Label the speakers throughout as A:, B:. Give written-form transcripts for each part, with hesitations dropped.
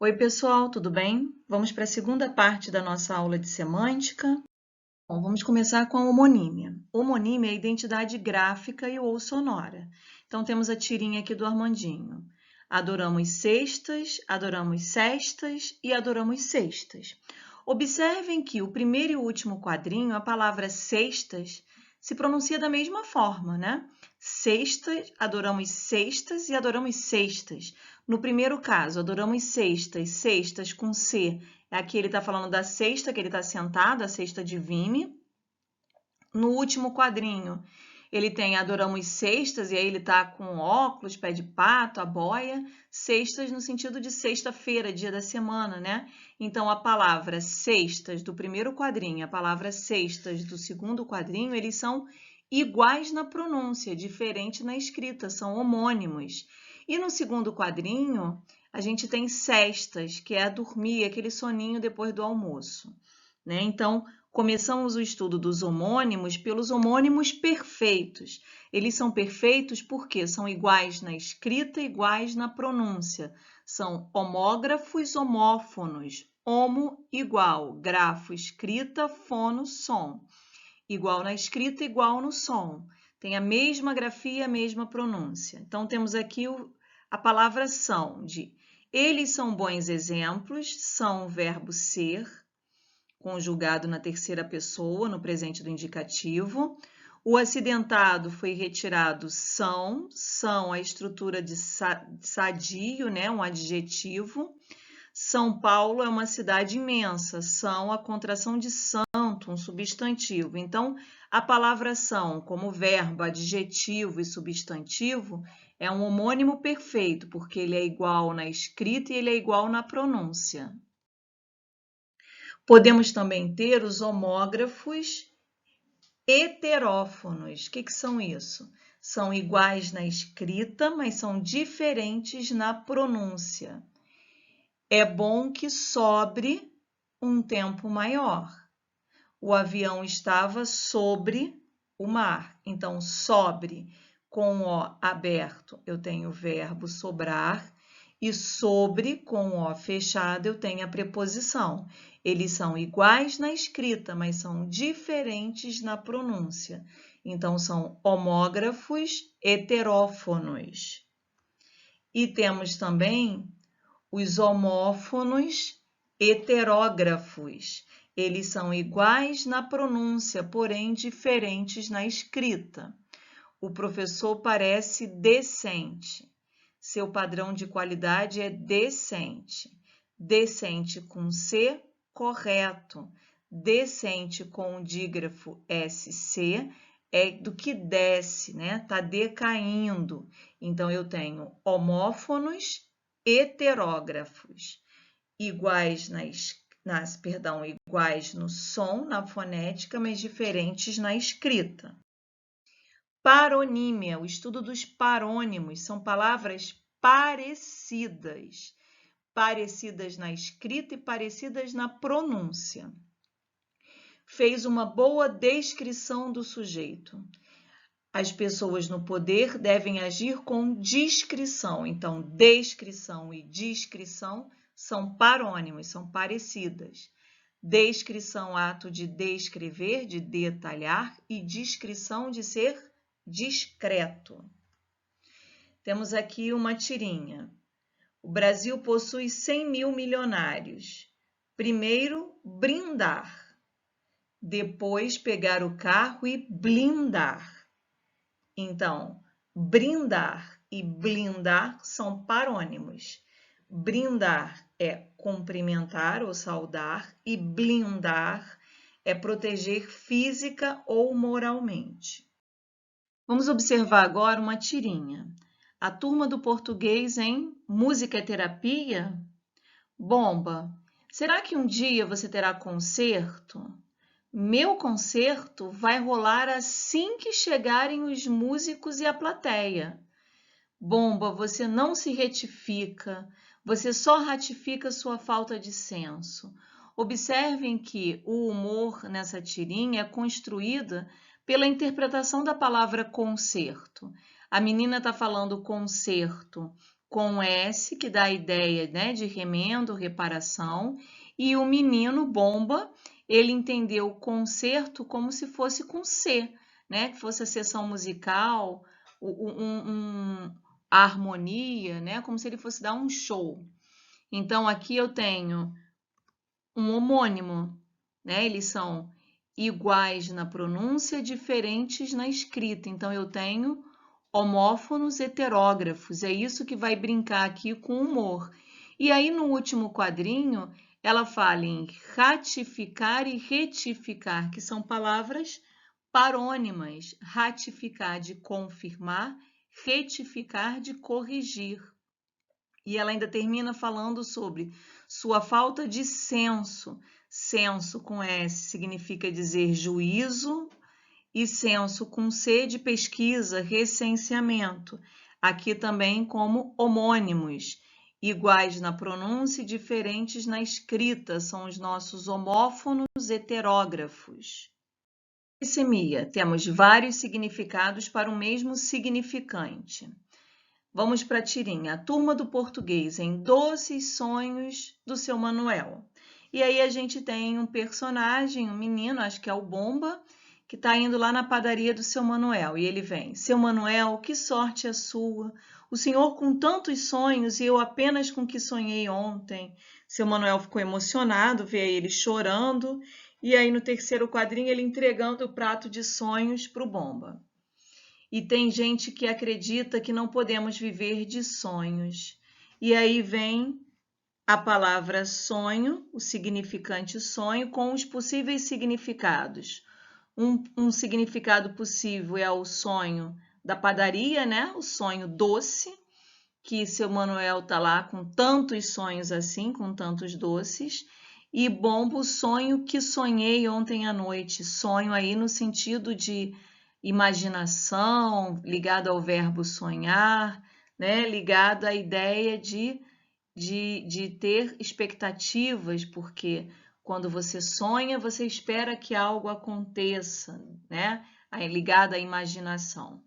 A: Oi, pessoal, tudo bem? Vamos para a segunda parte da nossa aula de semântica. Bom, vamos começar com a homonímia. Homonímia é a identidade gráfica e ou sonora. Então, temos a tirinha aqui do Armandinho. Adoramos cestas, adoramos cestas e adoramos cestas. Observem que o primeiro e o último quadrinho, a palavra cestas, se pronuncia da mesma forma, né? Cestas, adoramos cestas e adoramos cestas. No primeiro caso, adoramos cestas, cestas com C. Aqui ele está falando da cesta que ele está sentado, a cesta de Vime. No último quadrinho, ele tem adoramos cestas, e aí ele está com óculos, pé de pato, a boia. Cestas no sentido de sexta-feira, dia da semana, né? Então, a palavra cestas do primeiro quadrinho e a palavra cestas do segundo quadrinho, eles são iguais na pronúncia, diferente na escrita, são homônimos. E no segundo quadrinho, a gente tem cestas, que é dormir, aquele soninho depois do almoço, né? Então, começamos o estudo dos homônimos pelos homônimos perfeitos. Eles são perfeitos porque são iguais na escrita, iguais na pronúncia. São homógrafos, homófonos. Homo, igual. Grafo, escrita. Fono, som. Igual na escrita, igual no som. Tem a mesma grafia, a mesma pronúncia. Então, temos aqui a palavra são, de eles são bons exemplos, são o verbo ser, conjugado na terceira pessoa, no presente do indicativo. O acidentado foi retirado são a estrutura de sadio, né? Um adjetivo. São Paulo é uma cidade imensa, são a contração de santo, um substantivo. Então, a palavra são, como verbo, adjetivo e substantivo, é um homônimo perfeito, porque ele é igual na escrita e ele é igual na pronúncia. Podemos também ter os homógrafos heterófonos. O que são isso? São iguais na escrita, mas são diferentes na pronúncia. É bom que sobre um tempo maior. O avião estava sobre o mar. Então, sobre, com o aberto, eu tenho o verbo sobrar. E sobre, com o fechado, eu tenho a preposição. Eles são iguais na escrita, mas são diferentes na pronúncia. Então, são homógrafos heterófonos. E temos também os homófonos heterógrafos. Eles são iguais na pronúncia, porém diferentes na escrita. O professor parece decente. Seu padrão de qualidade é decente. Decente com C, correto. Decente com o dígrafo SC é do que desce, né? Tá decaindo. Então, eu tenho homófonos heterógrafos, iguais iguais no som, na fonética, mas diferentes na escrita. Paronímia, o estudo dos parônimos, são palavras parecidas, parecidas na escrita e parecidas na pronúncia. Fez uma boa descrição do sujeito. As pessoas no poder devem agir com discrição. Então, descrição e discrição são parônimos, são parecidas. Descrição, ato de descrever, de detalhar, e discrição, de ser discreto. Temos aqui uma tirinha. O Brasil possui 100 mil milionários. Primeiro, brindar. Depois, pegar o carro e blindar. Então, brindar e blindar são parônimos. Brindar é cumprimentar ou saudar e blindar é proteger física ou moralmente. Vamos observar agora uma tirinha. A turma do português em Música é Terapia? Bomba! Será que um dia você terá concerto? Meu concerto vai rolar assim que chegarem os músicos e a plateia. Bomba, você não se retifica, você só ratifica sua falta de senso. Observem que o humor nessa tirinha é construída pela interpretação da palavra concerto. A menina está falando concerto com S, que dá a ideia, né, de remendo, reparação, e o menino Bomba, ele entendeu o concerto como se fosse com C, né, que fosse a seção musical, a harmonia, né, como se ele fosse dar um show. Então, aqui eu tenho um homônimo, né, eles são iguais na pronúncia, diferentes na escrita. Então, eu tenho homófonos heterógrafos, é isso que vai brincar aqui com humor. E aí, no último quadrinho, ela fala em ratificar e retificar, que são palavras parônimas. Ratificar de confirmar, retificar de corrigir. E ela ainda termina falando sobre sua falta de senso. Senso com S significa dizer juízo, e senso com C de pesquisa, recenseamento, aqui também como homônimos, iguais na pronúncia e diferentes na escrita, são os nossos homófonos heterógrafos. Polissemia, temos vários significados para o mesmo significante. Vamos para a tirinha, a turma do português em Doces Sonhos do Seu Manuel. E aí a gente tem um personagem, um menino, acho que é o Bomba, que está indo lá na padaria do seu Manuel. E ele vem, seu Manuel, que sorte a sua! O senhor com tantos sonhos e eu apenas com o que sonhei ontem. Seu Manuel ficou emocionado, vê ele chorando. E aí no terceiro quadrinho ele entregando o prato de sonhos para o Bomba. E tem gente que acredita que não podemos viver de sonhos. E aí vem a palavra sonho, o significante sonho, com os possíveis significados. Um significado possível é o sonho da padaria, né? O sonho doce, que seu Manuel tá lá com tantos sonhos assim, com tantos doces. E Bomba, o sonho que sonhei ontem à noite. Sonho aí no sentido de imaginação, ligado ao verbo sonhar, né? Ligado à ideia de ter expectativas, porque quando você sonha, você espera que algo aconteça, né? Aí, ligado à imaginação.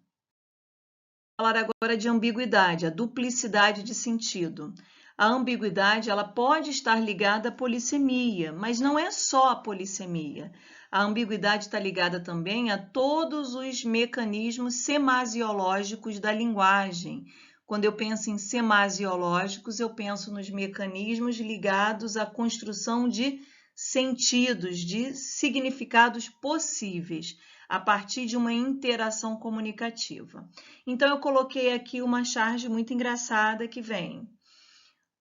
A: Vou falar agora de ambiguidade, a duplicidade de sentido. A ambiguidade ela pode estar ligada à polissemia, mas não é só a polissemia. A ambiguidade está ligada também a todos os mecanismos semasiológicos da linguagem. Quando eu penso em semasiológicos, eu penso nos mecanismos ligados à construção de sentidos, de significados possíveis, a partir de uma interação comunicativa. Então, eu coloquei aqui uma charge muito engraçada que vem.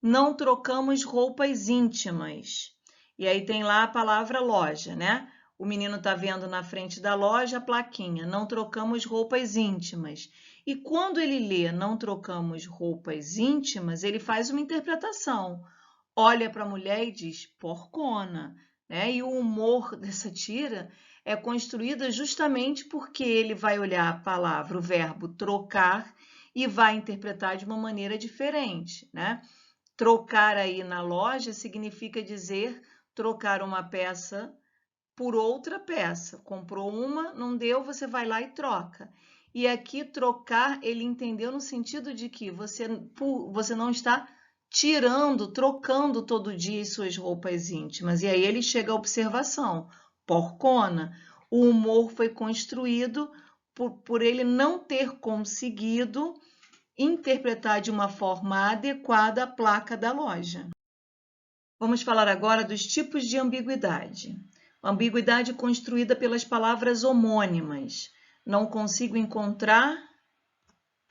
A: Não trocamos roupas íntimas. E aí tem lá a palavra loja, né? O menino está vendo na frente da loja a plaquinha, não trocamos roupas íntimas. E quando ele lê não trocamos roupas íntimas, ele faz uma interpretação. Olha para a mulher e diz porcona, né? E o humor dessa tira é construída justamente porque ele vai olhar a palavra, o verbo trocar, e vai interpretar de uma maneira diferente, né? Trocar aí na loja significa dizer trocar uma peça por outra peça. Comprou uma, não deu, você vai lá e troca. E aqui trocar, ele entendeu no sentido de que você não está tirando, trocando todo dia as suas roupas íntimas. E aí ele chega à observação, porcona. O humor foi construído por ele não ter conseguido interpretar de uma forma adequada a placa da loja. Vamos falar agora dos tipos de ambiguidade. Ambiguidade construída pelas palavras homônimas. Não consigo encontrar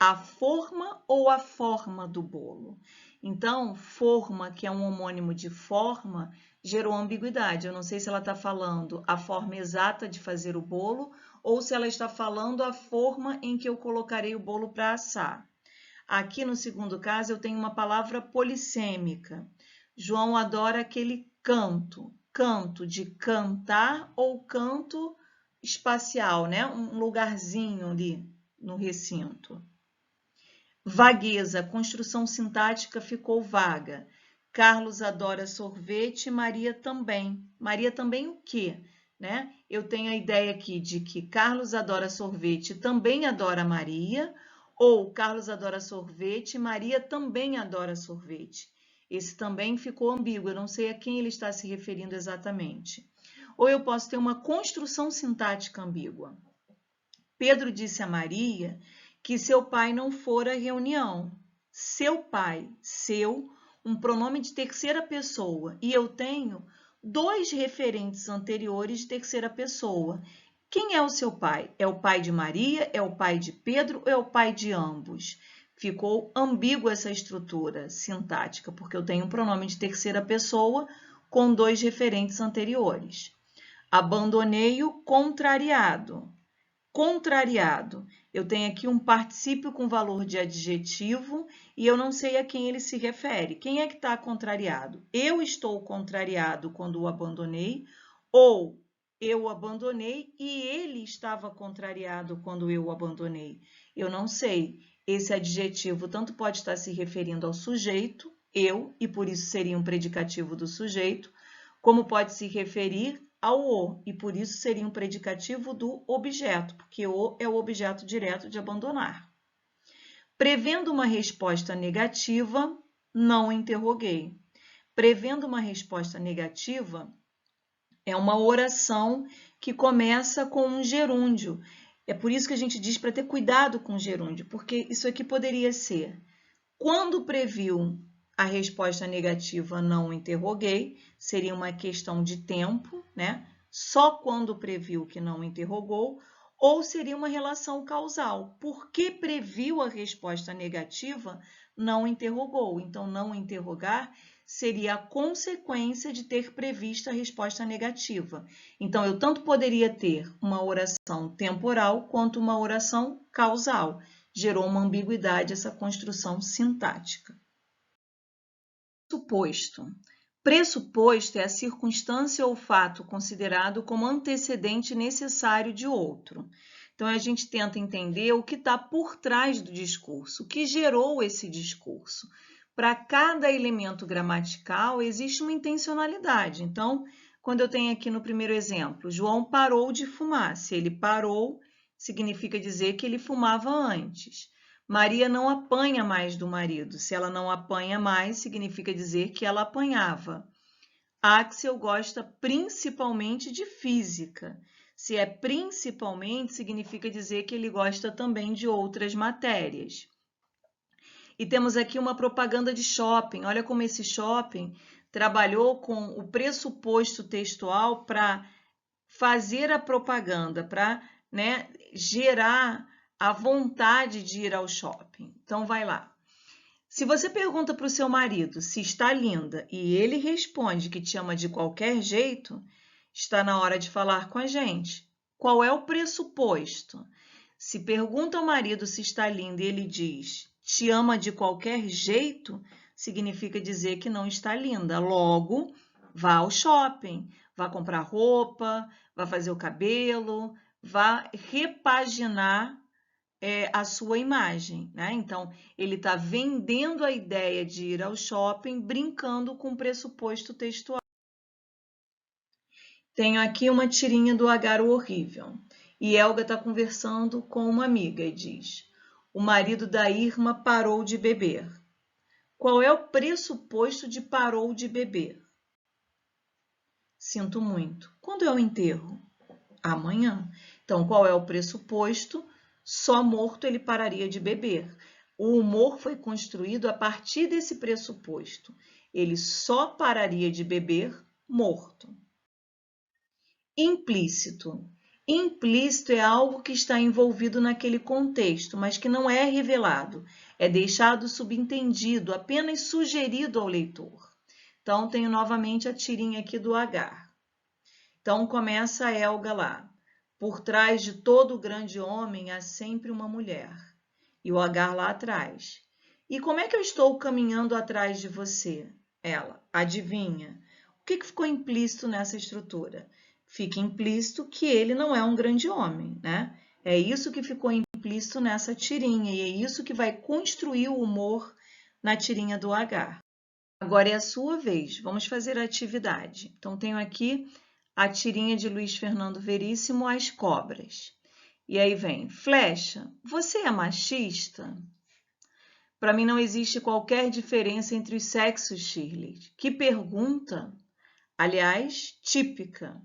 A: a forma ou a forma do bolo. Então, forma, que é um homônimo de forma, gerou ambiguidade. Eu não sei se ela está falando a forma exata de fazer o bolo ou se ela está falando a forma em que eu colocarei o bolo para assar. Aqui no segundo caso eu tenho uma palavra polissêmica. João adora aquele canto, canto de cantar ou canto espacial, né? Um lugarzinho ali no recinto. Vagueza, construção sintática ficou vaga. Carlos adora sorvete, Maria também. Maria também o quê? Né? Eu tenho a ideia aqui de que Carlos adora sorvete, também adora Maria, Ou Carlos adora sorvete, Maria também adora sorvete. Esse também ficou ambíguo, eu não sei a quem ele está se referindo exatamente. Ou eu posso ter uma construção sintática ambígua. Pedro disse a Maria que seu pai não fora à reunião. Seu pai, seu, um pronome de terceira pessoa, e eu tenho dois referentes anteriores de terceira pessoa. Quem é o seu pai? É o pai de Maria? É o pai de Pedro ou é o pai de ambos? Ficou ambígua essa estrutura sintática, porque eu tenho um pronome de terceira pessoa com dois referentes anteriores. Abandonei-o contrariado. Contrariado. Eu tenho aqui um particípio com valor de adjetivo e eu não sei a quem ele se refere. Quem é que está contrariado? Eu estou contrariado quando o abandonei ou eu o abandonei e ele estava contrariado quando eu o abandonei? Eu não sei. Esse adjetivo tanto pode estar se referindo ao sujeito, eu, e por isso seria um predicativo do sujeito, como pode se referir ao o, e por isso seria um predicativo do objeto, porque o é o objeto direto de abandonar. Prevendo uma resposta negativa, não interroguei. Prevendo uma resposta negativa é uma oração que começa com um gerúndio. É por isso que a gente diz para ter cuidado com o gerúndio, porque isso aqui poderia ser: quando previu a resposta negativa, não interroguei, seria uma questão de tempo, né? Só quando previu que não interrogou, ou seria uma relação causal. Porque previu a resposta negativa, não interrogou. Então, não interrogar seria a consequência de ter previsto a resposta negativa. Então, eu tanto poderia ter uma oração temporal quanto uma oração causal. Gerou uma ambiguidade essa construção sintática. Pressuposto. Pressuposto é a circunstância ou fato considerado como antecedente necessário de outro. Então, a gente tenta entender o que está por trás do discurso, o que gerou esse discurso. Para cada elemento gramatical, existe uma intencionalidade. Então, quando eu tenho aqui no primeiro exemplo, João parou de fumar. Se ele parou, significa dizer que ele fumava antes. Maria não apanha mais do marido. Se ela não apanha mais, significa dizer que ela apanhava. Axel gosta principalmente de física. Se é principalmente, significa dizer que ele gosta também de outras matérias. E temos aqui uma propaganda de shopping. Olha como esse shopping trabalhou com o pressuposto textual para fazer a propaganda, para, né, gerar a vontade de ir ao shopping. Então, vai lá. Se você pergunta para o seu marido se está linda e ele responde que te ama de qualquer jeito, está na hora de falar com a gente. Qual é o pressuposto? Se pergunta ao marido se está linda e ele diz te ama de qualquer jeito, significa dizer que não está linda. Logo, vá ao shopping, vá comprar roupa, vá fazer o cabelo, vá repaginar a sua imagem, né? Então, ele está vendendo a ideia de ir ao shopping, brincando com o pressuposto textual. Tenho aqui uma tirinha do Agar o Horrível. E Helga está conversando com uma amiga e diz: o marido da Irma parou de beber. Qual é o pressuposto de parou de beber? Sinto muito. Quando é o enterro? Amanhã. Então, qual é o pressuposto? Só morto ele pararia de beber. O humor foi construído a partir desse pressuposto. Ele só pararia de beber morto. Implícito. Implícito é algo que está envolvido naquele contexto, mas que não é revelado. É deixado subentendido, apenas sugerido ao leitor. Então, tenho novamente a tirinha aqui do Agar. Então, começa a Helga lá. Por trás de todo grande homem há sempre uma mulher. E o Agar lá atrás. E como é que eu estou caminhando atrás de você? Ela, adivinha? O que ficou implícito nessa estrutura? Fica implícito que ele não é um grande homem, né? É isso que ficou implícito nessa tirinha e é isso que vai construir o humor na tirinha do Agar. Agora é a sua vez, vamos fazer a atividade. Então, tenho aqui a tirinha de Luiz Fernando Veríssimo, As Cobras. E aí vem, flecha, você é machista? Para mim não existe qualquer diferença entre os sexos, Shirley. Que pergunta? Aliás, típica.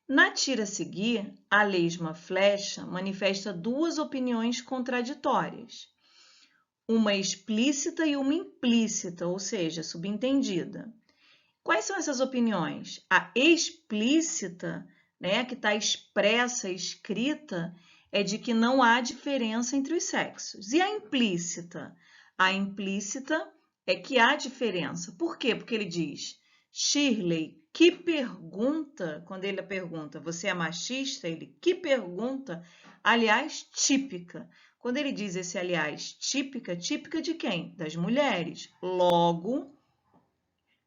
A: Na tira a seguir, a lesma flecha manifesta duas opiniões contraditórias. Uma explícita e uma implícita, ou seja, subentendida. Quais são essas opiniões? A explícita, né, que está expressa, escrita, é de que não há diferença entre os sexos. E a implícita? A implícita é que há diferença. Por quê? Porque ele diz, Shirley, que pergunta, quando ele pergunta, você é machista? Ele, que pergunta, aliás, típica. Quando ele diz esse aliás, típica, típica de quem? Das mulheres. Logo,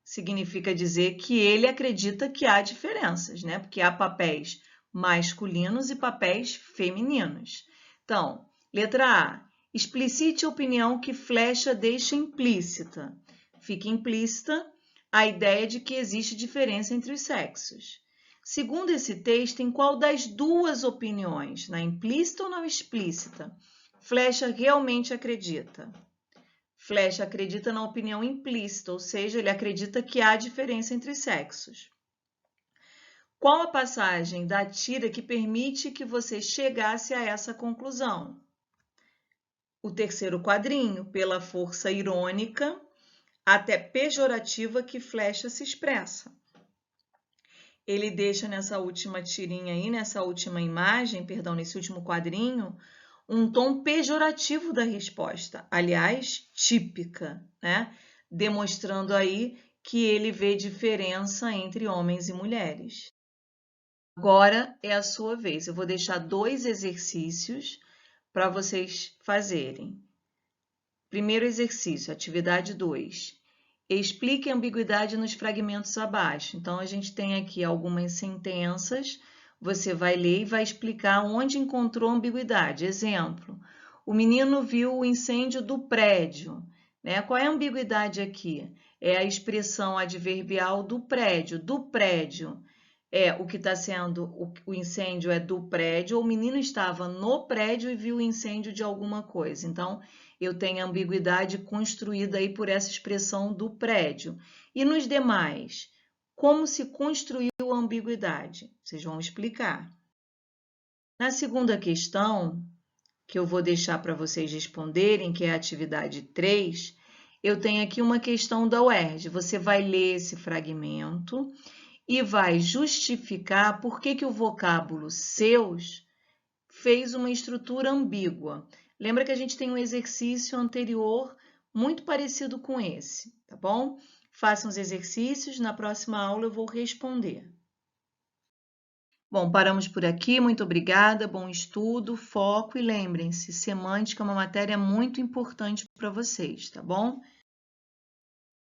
A: significa dizer que ele acredita que há diferenças, né? Porque há papéis masculinos e papéis femininos. Então, letra A. Explicite a opinião que flecha deixa implícita. Fica implícita a ideia de que existe diferença entre os sexos. Segundo esse texto, em qual das duas opiniões, na implícita ou na explícita, flecha realmente acredita? Flecha acredita na opinião implícita, ou seja, ele acredita que há diferença entre sexos. Qual a passagem da tira que permite que você chegasse a essa conclusão? O terceiro quadrinho, pela força irônica, até pejorativa que Flecha se expressa. Ele deixa nessa última tirinha aí, nessa última imagem, perdão, nesse último quadrinho, um tom pejorativo da resposta, aliás, típica, né? Demonstrando aí que ele vê diferença entre homens e mulheres. Agora é a sua vez. Eu vou deixar 2 exercícios para vocês fazerem. Primeiro exercício, atividade 2. Explique a ambiguidade nos fragmentos abaixo. Então, a gente tem aqui algumas sentenças. Você vai ler e vai explicar onde encontrou ambiguidade. Exemplo, o menino viu o incêndio do prédio, né? Qual é a ambiguidade aqui? É a expressão adverbial do prédio. Do prédio é o que está sendo, o incêndio é do prédio, ou o menino estava no prédio e viu o incêndio de alguma coisa. Então, eu tenho a ambiguidade construída aí por essa expressão do prédio. E nos demais, como se construiu a ambiguidade? Vocês vão explicar. Na segunda questão, que eu vou deixar para vocês responderem, que é a atividade 3, eu tenho aqui uma questão da UERJ. Você vai ler esse fragmento e vai justificar por que o vocábulo seus fez uma estrutura ambígua. Lembra que a gente tem um exercício anterior muito parecido com esse, tá bom? Façam os exercícios, na próxima aula eu vou responder. Bom, paramos por aqui, muito obrigada, bom estudo, foco e lembrem-se, semântica é uma matéria muito importante para vocês, tá bom?